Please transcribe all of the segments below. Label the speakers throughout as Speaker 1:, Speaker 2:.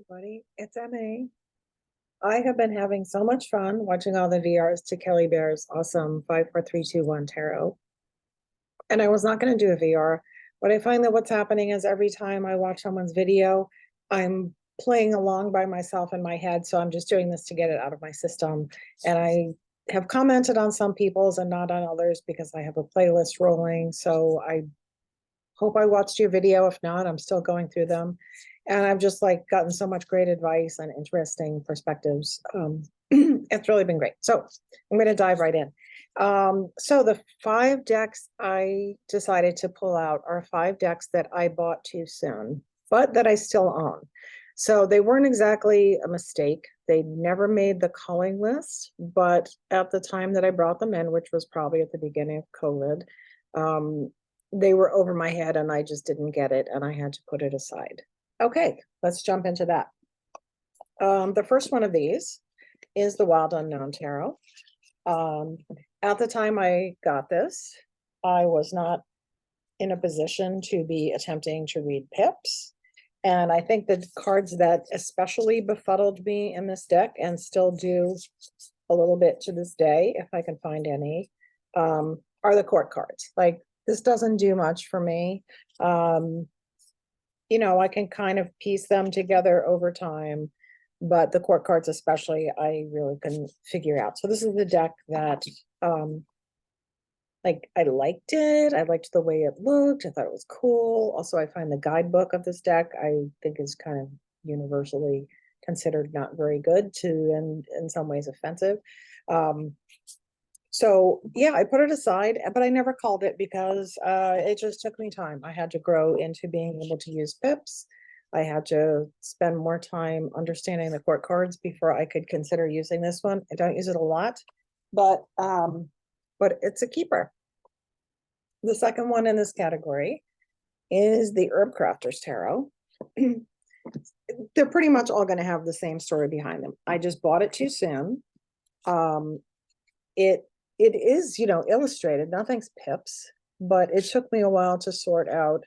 Speaker 1: Everybody, it's MA. I have been having so much fun watching all the VRs to Kelly Bear's awesome 5 4 3 2 1 tarot. And I was not going to do a VR, but I find that what's happening is every time I watch someone's video, I'm playing along by myself in my head. So I'm just doing this to get it out of my system. And I have commented on some people's and not on others because I have a playlist rolling. So I hope I watched your video. If not, I'm still going through them. And I've just like gotten so much great advice and interesting perspectives. It's really been great. So I'm going to dive right in. So the 5 decks I decided to pull out are 5 decks that I bought too soon, but that I still own. So they weren't exactly a mistake. They never made the culling list, but at the time that I brought them in, which was probably at the beginning of COVID, they were over my head and I just didn't get it and I had to put it aside. Okay, let's jump into that. The first one of these is the Wild Unknown Tarot. At the time I got this, I was not in a position to be attempting to read pips. And I think the cards that especially befuddled me in this deck and still do a little bit to this day, if I can find any, are the court cards. Like, this doesn't do much for me. I can kind of piece them together over time, but the court cards especially, I really couldn't figure out. So this is the deck that, like, I liked it. I liked the way it looked. I thought it was cool. Also, I find the guidebook of this deck, I think, is kind of universally considered not very good and in some ways offensive. So yeah, I put it aside, but I never called it because it just took me time. I had to grow into being able to use pips. I had to spend more time understanding the court cards before I could consider using this one. I don't use it a lot, but it's a keeper. The second one in this category is the Herb Crafter's Tarot. They're pretty much all going to have the same story behind them. I just bought it too soon. It is, illustrated, nothing's pips, but it took me a while to sort out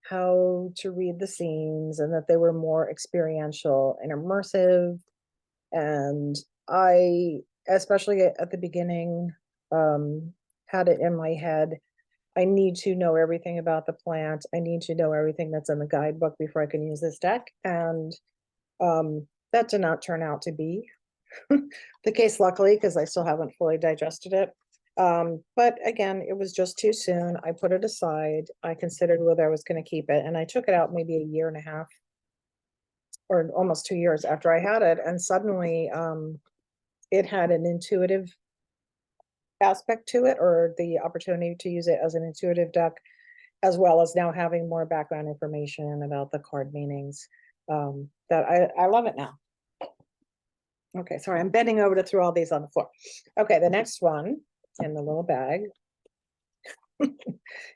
Speaker 1: how to read the scenes and that they were more experiential and immersive. And I, especially at the beginning, had it in my head, I need to know everything about the plant. I need to know everything that's in the guidebook before I can use this deck. And that did not turn out to be the case, luckily, because I still haven't fully digested it. But again, it was just too soon. I put it aside. I considered whether I was going to keep it, and I took it out maybe a year and a half or almost 2 years after I had it. And suddenly it had an intuitive aspect to it, or the opportunity to use it as an intuitive deck, as well as now having more background information about the card meanings. That I love it now. Okay, sorry, I'm bending over to throw all these on the floor. Okay, the next one in the little bag.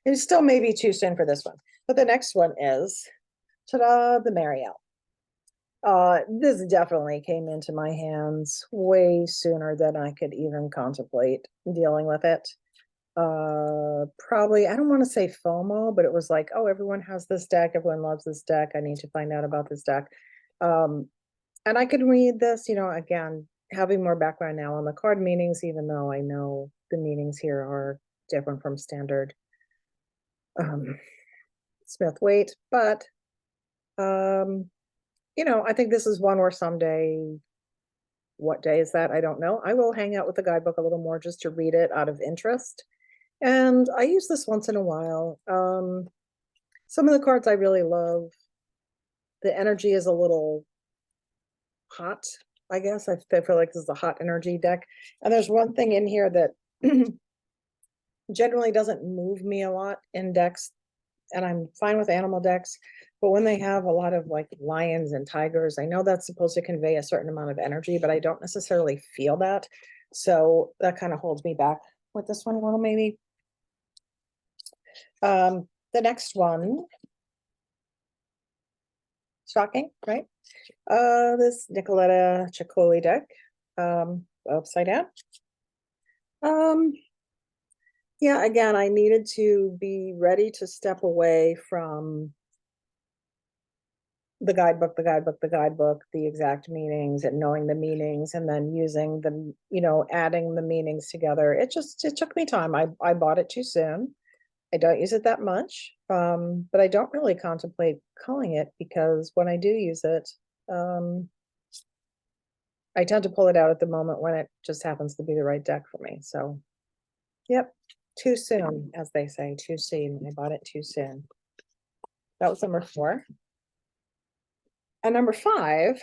Speaker 1: It's still maybe too soon for this one, but the next one is, ta-da, the Marielle. This definitely came into my hands way sooner than I could even contemplate dealing with it. Probably, I don't want to say FOMO, but it was like, oh, everyone has this deck, everyone loves this deck, I need to find out about this deck. And I could read this, again, having more background now on the card meanings, even though I know the meanings here are different from standard Smith-Waite. But, I think this is one where someday, what day is that? I don't know. I will hang out with the guidebook a little more just to read it out of interest. And I use this once in a while. Some of the cards I really love. The energy is a little hot, I guess. I feel like this is a hot energy deck. And there's one thing in here that generally doesn't move me a lot in decks, and I'm fine with animal decks, but when they have a lot of like lions and tigers, I know that's supposed to convey a certain amount of energy, but I don't necessarily feel that. So that kind of holds me back with this one a little, maybe. The next one, shocking, right? This Nicoletta Ciccoli deck, upside down. Yeah, again, I needed to be ready to step away from the guidebook, the exact meanings and knowing the meanings and then using the, adding the meanings together. It took me time. I bought it too soon. I don't use it that much, but I don't really contemplate culling it because when I do use it, um, I tend to pull it out at the moment when it just happens to be the right deck for me. So, yep, too soon, as they say, too soon. I bought it too soon. That was number 4. And number 5,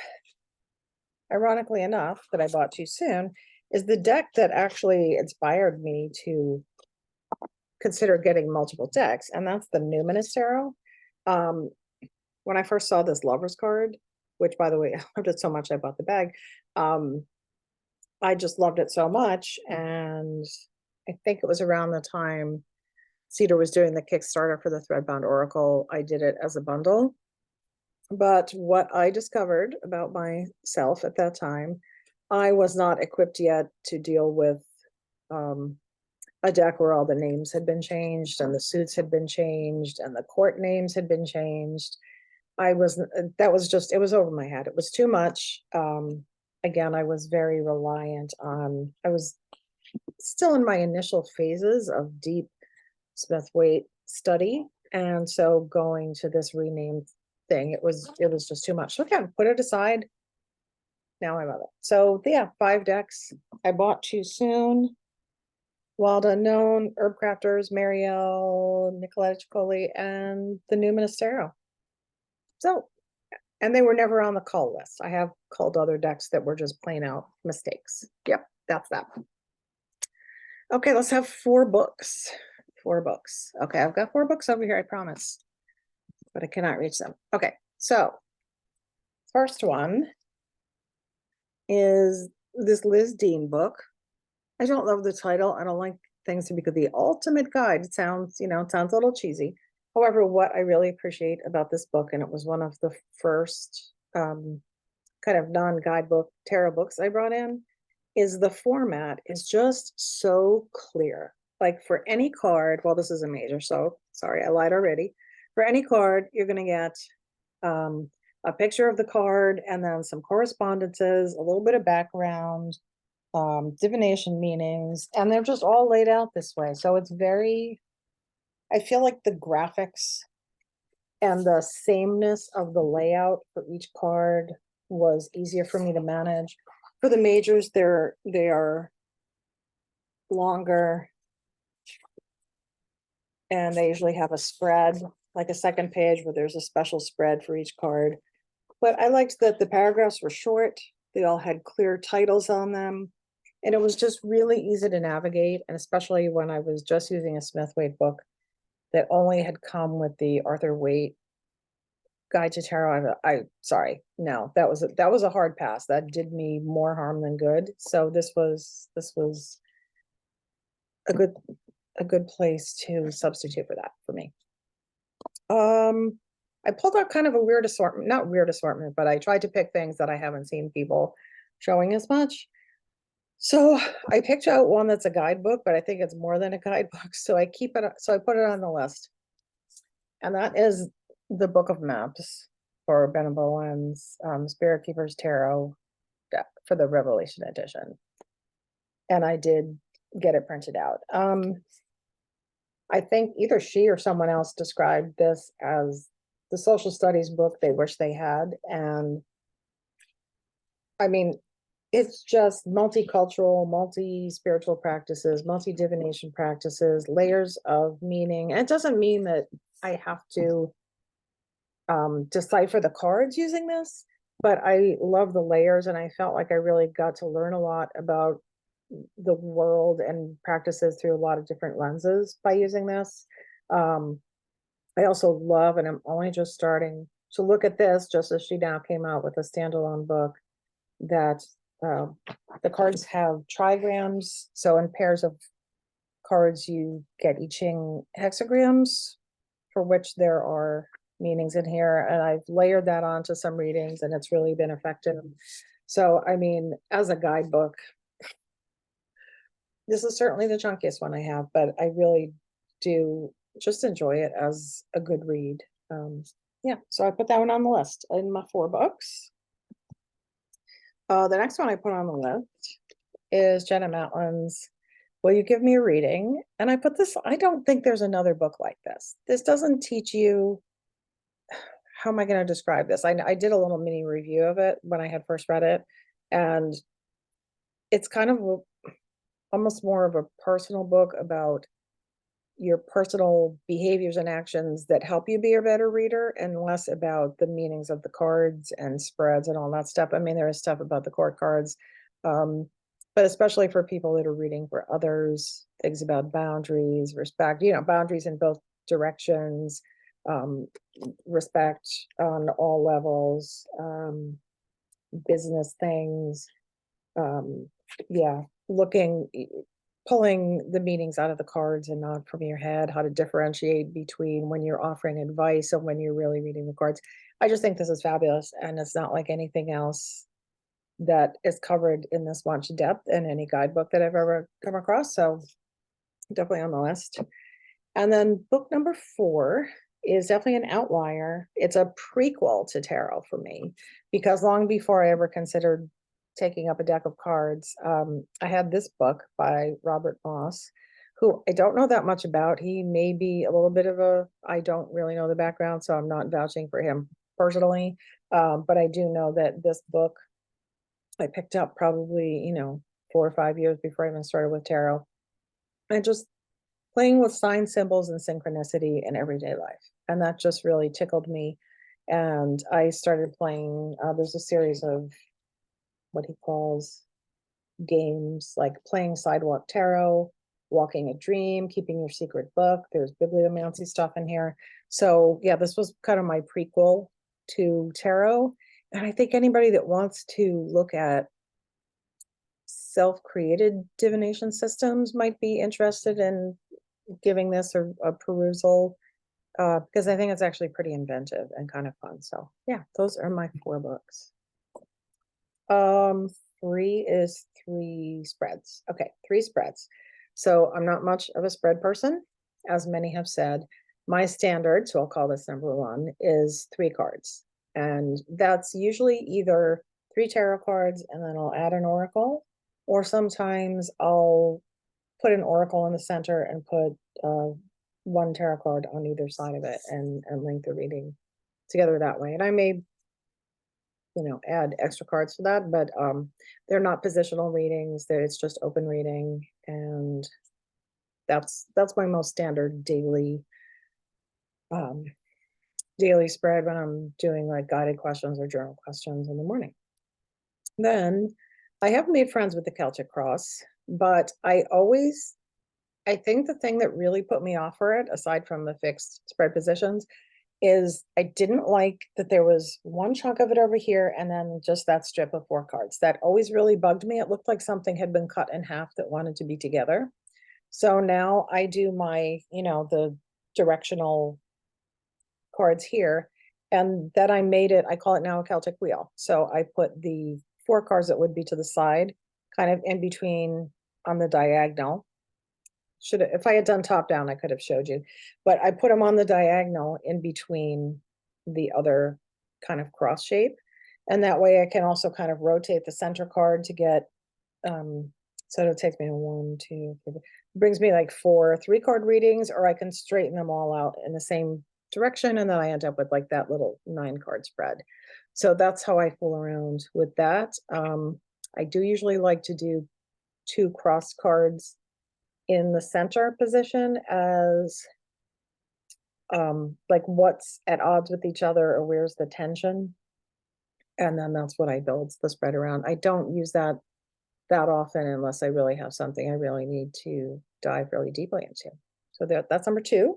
Speaker 1: ironically enough, that I bought too soon, is the deck that actually inspired me to consider getting multiple decks, and that's the Numinous Tarot. Um, when I first saw this Lover's card, which by the way, I loved it so much I bought the bag. I just loved it so much, and I think it was around the time Cedar was doing the Kickstarter for the Threadbound Oracle. I did it as a bundle. But what I discovered about myself at that time, I was not equipped yet to deal with a deck where all the names had been changed and the suits had been changed and the court names had been changed. That was just, it was over my head. It was too much. Again, I was very reliant on, I was still in my initial phases of deep Smith-Waite study. And so going to this renamed thing, it was just too much. So again, put it aside. Now I love it. So yeah, 5 decks I bought too soon. Wild Unknown, Herb Crafters, Marielle, Nicoletta Ciccoli, and the Numinous Tarot. So, and they were never on the cull list. I have culled other decks that were just plain out mistakes. Yep, that's that. Okay, let's have 4 books. 4 books. Okay, I've got 4 books over here, I promise. But I cannot reach them. Okay, so first one is this Liz Dean book. I don't love the title. I don't like things to be the ultimate guide. It sounds, it sounds a little cheesy. However, what I really appreciate about this book, and it was one of the first kind of non-guidebook tarot books I brought in, is the format is just so clear. Like for any card, well, this is a major, so sorry, I lied already. For any card, you're going to get a picture of the card and then some correspondences, a little bit of background, divination meanings, and they're just all laid out this way. So it's very, I feel like the graphics and the sameness of the layout for each card was easier for me to manage. For the majors, they are longer, and they usually have a spread, like a second page where there's a special spread for each card. But I liked that the paragraphs were short. They all had clear titles on them. And it was just really easy to navigate. And especially when I was just using a Smith-Waite book that only had come with the Arthur Waite Guide to Tarot. Sorry, no, that was a hard pass. That did me more harm than good. So this was a good place to substitute for that for me. I pulled out kind of a weird assortment, not weird assortment, but I tried to pick things that I haven't seen people showing as much. So I picked out one that's a guidebook, but I think it's more than a guidebook. So I keep it, so I put it on the list. And that is the Book of Maps for Ben and Bowen's Spirit Keepers Tarot for the Revelation edition. And I did get it printed out. I think either she or someone else described this as the social studies book they wish they had. And I mean, it's just multicultural, multi-spiritual practices, multi-divination practices, layers of meaning. And it doesn't mean that I have to decipher the cards using this, but I love the layers, and I felt like I really got to learn a lot about the world and practices through a lot of different lenses by using this. I also love, and I'm only just starting to look at this, just as she now came out with a standalone book, that the cards have trigrams. So in pairs of cards, you get I Ching hexagrams, for which there are meanings in here. And I've layered that onto some readings, and it's really been effective. So, I mean, as a guidebook, this is certainly the chunkiest one I have, but I really do just enjoy it as a good read. yeah, so I put that one on the list in my 4 books. The next one I put on the list is Jenna Matlin's Will You Give Me a Reading? And I put this, I don't think there's another book like this. This doesn't teach you, how am I going to describe this? I did a little mini review of it when I had first read it, and it's kind of almost more of a personal book about your personal behaviors and actions that help you be a better reader, and less about the meanings of the cards and spreads and all that stuff. I mean, there is stuff about the court cards, but especially for people that are reading for others, things about boundaries, respect, boundaries in both directions, respect on all levels, business things, yeah, pulling the meanings out of the cards and not from your head, how to differentiate between when you're offering advice and when you're really reading the cards. I just think this is fabulous, and it's not like anything else that is covered in this much depth in any guidebook that I've ever come across. So definitely on the list. And then book number 4 is definitely an outlier. It's a prequel to tarot for me, because long before I ever considered taking up a deck of cards, I had this book by Robert Moss, who I don't know that much about. He may be a little bit of I don't really know the background, so I'm not vouching for him personally. But I do know that this book I picked up probably, 4 or 5 years before I even started with tarot. And just playing with sign symbols and synchronicity in everyday life. And that just really tickled me. And I started playing, there's a series of what he calls games, like playing sidewalk tarot, walking a dream, keeping your secret book. There's bibliomancy stuff in here. So yeah, this was kind of my prequel to tarot. And I think anybody that wants to look at self-created divination systems might be interested in giving this a perusal, because I think it's actually pretty inventive and kind of fun. So yeah, those are my 4 books. 3 is 3 spreads. Okay, 3 spreads. So I'm not much of a spread person, as many have said. My standard, so I'll call this number 1, is 3 cards. And that's usually either 3 tarot cards and then I'll add an oracle, or sometimes I'll put an oracle in the center and put 1 tarot card on either side of it, and link the reading together that way. And I may, add extra cards for that, but they're not positional readings. It's just open reading, and that's my most standard daily spread when I'm doing like guided questions or journal questions in the morning. Then I have made friends with the Celtic Cross, but I think the thing that really put me off for it, aside from the fixed spread positions, is I didn't like that there was one chunk of it over here and then just that strip of 4 cards. That always really bugged me. It looked like something had been cut in half that wanted to be together. So now I do my, the directional cards here, and that I call it now a Celtic wheel. So I put the 4 cards that would be to the side, kind of in between on the diagonal. If I had done top down, I could have showed you, but I put them on the diagonal in between the other kind of cross shape. And that way I can also kind of rotate the center card to get, so it takes me 1, 2, 3, brings me like 4 3-card readings, or I can straighten them all out in the same direction. And then I end up with like that little 9-card spread. So that's how I fool around with that. I do usually like to do 2 cross cards in the center position as like what's at odds with each other, or where's the tension, and then that's what I build the spread around. I don't use that often unless I really have something I really need to dive really deeply into. So that's number 2.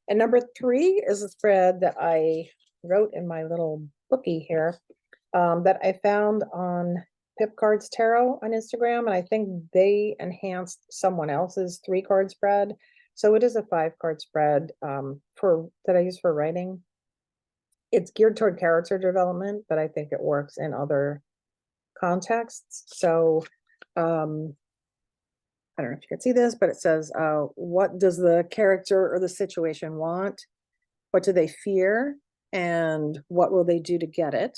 Speaker 1: And number 3 is a spread that I wrote in my little bookie here, that I found on Pip Cards Tarot on Instagram, and I think they enhanced someone else's 3-card spread. So it is a 5-card spread that I use for writing. It's geared toward character development, but I think it works in other contexts. So I don't know if you can see this, but it says, what does the character or the situation want? What do they fear? and what will they do to get it.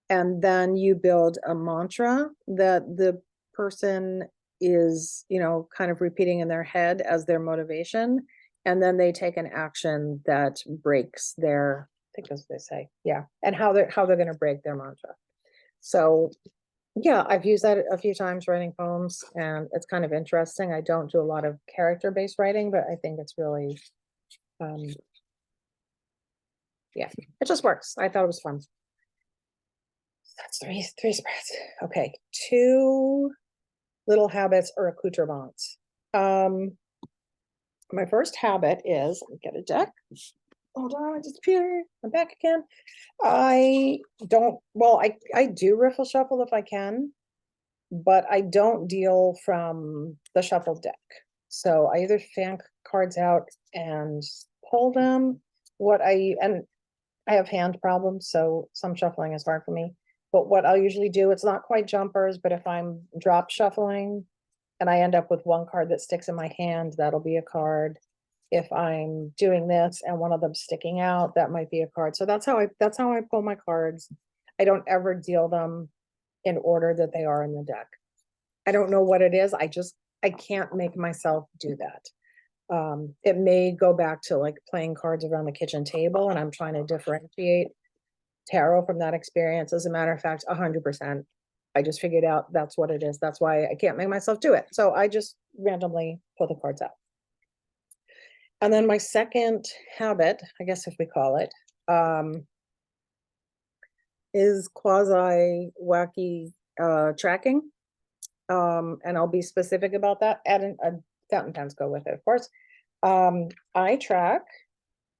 Speaker 1: And then you build a mantra that the person is, kind of repeating in their head as their motivation. And then they take an action that breaks their, I think that's what they say. Yeah. And how they're going to break their mantra. So yeah, I've used that a few times writing poems, and it's kind of interesting. I don't do a lot of character-based writing, but I think it's really, um, yeah, it just works. I thought it was fun. That's three spreads. Okay, two little habits or accoutrements. My first habit is, let me get a deck. Hold on, I just appeared. I'm back again. I don't, well, I do riffle shuffle if I can, but I don't deal from the shuffled deck. So I either fan cards out and pull them. And I have hand problems, so some shuffling is hard for me. But what I'll usually do, it's not quite jumpers, but if I'm drop shuffling and I end up with one card that sticks in my hand, that'll be a card. If I'm doing this and one of them sticking out, that might be a card. So that's how I pull my cards. I don't ever deal them in order that they are in the deck. I don't know what it is. I can't make myself do that. It may go back to like playing cards around the kitchen table, and I'm trying to differentiate tarot from that experience. As a matter of fact, 100%. I just figured out that's what it is. That's why I can't make myself do it. So I just randomly pull the cards out. And then my second habit, I guess if we call it, is quasi wacky tracking. And I'll be specific about that. Add a fountain pens go with it, of course. I track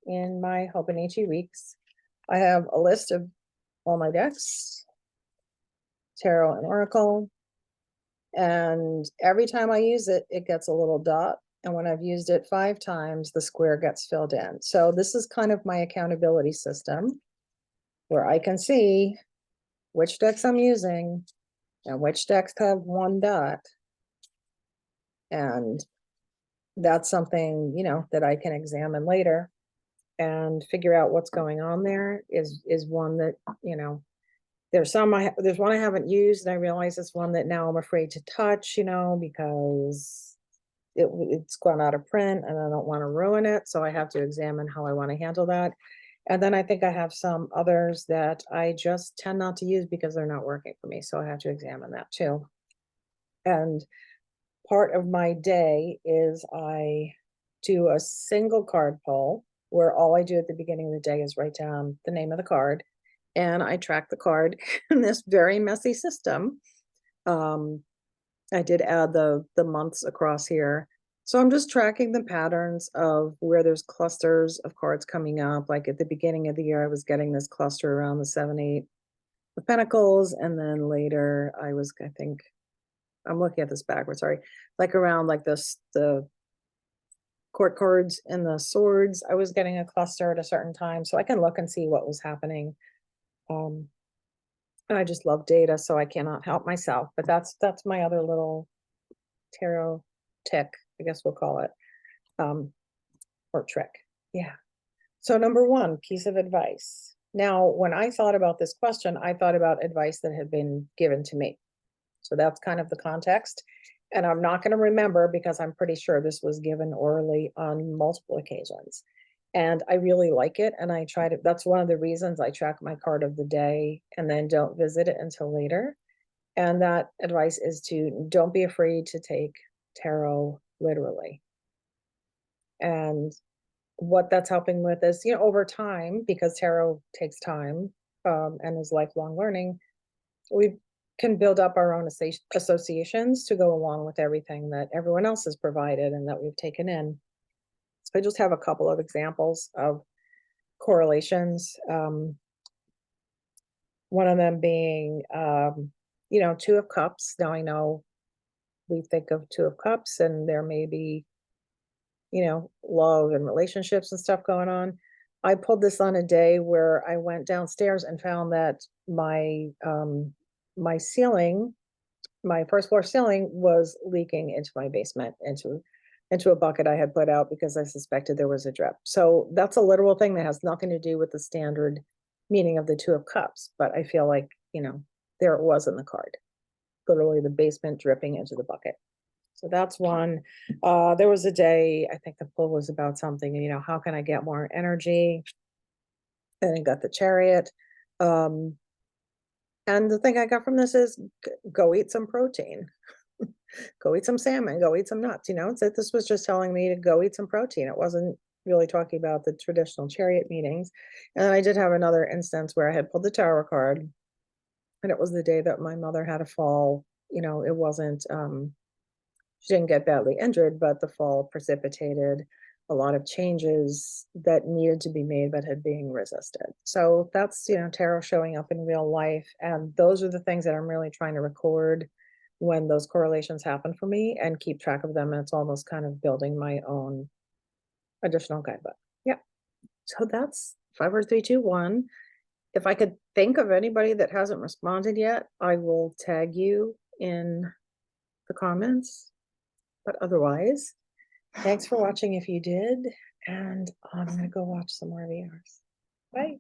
Speaker 1: in my Hobonichi weeks. I have a list of all my decks, tarot and oracle, and every time I use it, it gets a little dot. And when I've used it 5 times, the square gets filled in. So this is kind of my accountability system where I can see which decks I'm using and which decks have 1 dot. And that's something, that I can examine later and figure out what's going on there. Is one that, there's one I haven't used, and I realize it's one that now I'm afraid to touch, because it's gone out of print and I don't want to ruin it. So I have to examine how I want to handle that. And then I think I have some others that I just tend not to use because they're not working for me. So I have to examine that too. And part of my day is I do a single card pull where all I do at the beginning of the day is write down the name of the card, and I track the card in this very messy system. I did add the months across here. So I'm just tracking the patterns of where there's clusters of cards coming up. Like at the beginning of the year, I was getting this cluster around the 7, 8 of Pentacles. And then later I think, I'm looking at this backwards, sorry, like around like this, the court cards and the swords, I was getting a cluster at a certain time. So I can look and see what was happening. And I just love data, so I cannot help myself. But that's my other little tarot tick, I guess we'll call it, or trick. Yeah. So number 1, piece of advice. Now, when I thought about this question, I thought about advice that had been given to me. So that's kind of the context. And I'm not going to remember because I'm pretty sure this was given orally on multiple occasions. And I really like it. And I try to, that's one of the reasons I track my card of the day and then don't visit it until later. And that advice is to don't be afraid to take tarot literally. And what that's helping with is, over time, because tarot takes time and is lifelong learning, we can build up our own associations to go along with everything that everyone else has provided and that we've taken in. So I just have a couple of examples of correlations. One of them being, 2 of Cups. Now I know we think of 2 of Cups and there may be, love and relationships and stuff going on. I pulled this on a day where I went downstairs and found that my ceiling, my first floor ceiling was leaking into my basement, into into a bucket I had put out because I suspected there was a drip. So that's a literal thing that has nothing to do with the standard meaning of the Two of Cups, but I feel like, there it was in the card. Literally the basement dripping into the bucket. So that's one. There was a day, I think the pull was about something, how can I get more energy? And I got the Chariot. Um, and the thing I got from this is go eat some protein. Go eat some salmon, go eat some nuts, It's that this was just telling me to go eat some protein. It wasn't really talking about the traditional Chariot meetings. And then I did have another instance where I had pulled the Tower card, and it was the day that my mother had a fall. It wasn't she didn't get badly injured, but the fall precipitated a lot of changes that needed to be made but had been resisted. So that's, tarot showing up in real life. And those are the things that I'm really trying to record when those correlations happen for me and keep track of them. And it's almost kind of building my own additional guidebook. Yeah. So that's 5, 4, 3, 2, 1. If I could think of anybody that hasn't responded yet, I will tag you in the comments. But otherwise, thanks for watching if you did, and I'm gonna go watch some more VRs. Bye.